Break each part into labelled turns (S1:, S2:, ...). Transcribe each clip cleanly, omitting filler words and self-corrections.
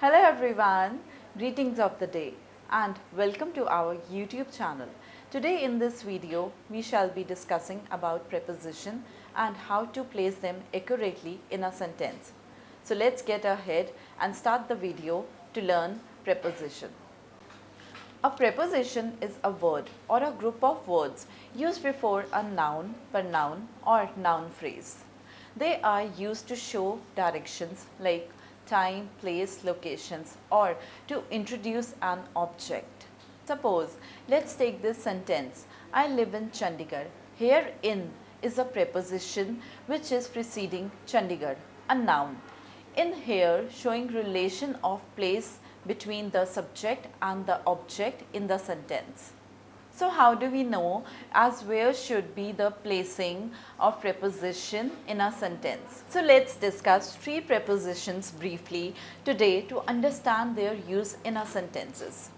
S1: Hello everyone, greetings of the day and welcome to our YouTube channel. Today in this video, we shall be discussing about preposition and how to place them accurately in a sentence. So let's get ahead and start the video to learn preposition. A preposition is a word or a group of words used before a noun, pronoun or noun phrase. They are used to show directions like time, place, locations or to introduce an object. Suppose, let's take this sentence, I live in Chandigarh. Here in is a preposition which is preceding Chandigarh, a noun. In here showing relation of place between the subject and the object in the sentence. So how do we know as where should be the placing of preposition in a sentence? So let's discuss three prepositions briefly today to understand their use in our sentences.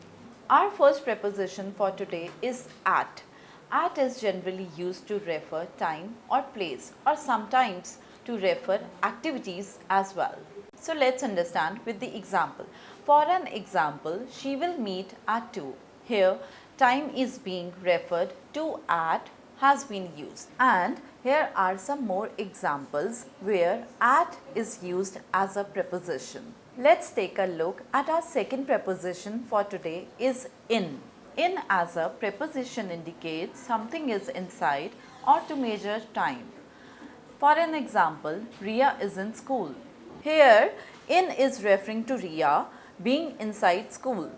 S1: Our first preposition for today is at. At is generally used to refer time or place or sometimes to refer activities as well. So let's understand with the example. For an example, she will meet at 2. Here, time is being referred to at has been used. And here are some more examples where at is used as a preposition. Let's take a look at our second preposition for today is in. In as a preposition indicates something is inside or to measure time. For an example, Ria is in school. Here, in is referring to Ria being inside school.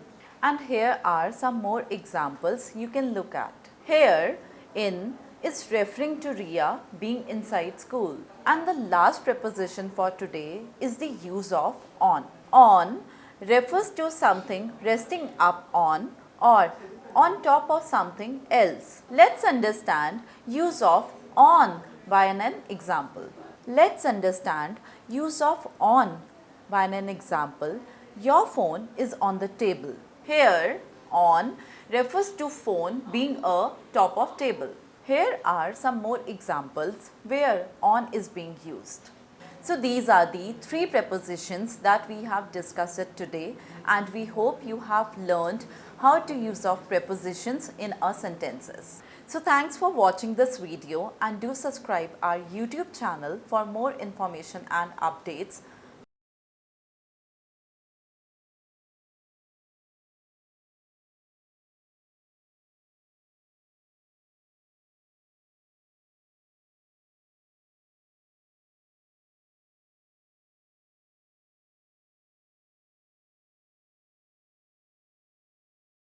S1: And here are some more examples you can look at. Here, in is referring to Ria being inside school. And the last preposition for today is the use of on. On refers to something resting up on or on top of something else. Let's understand use of on by an example. Let's understand use of on by an example. Your phone is on the table. Here, on refers to phone being a top of table. Here are some more examples where on is being used. So these are the three prepositions that we have discussed today and we hope you have learned how to use of prepositions in our sentences. So thanks for watching this video and do subscribe our YouTube channel for more information and updates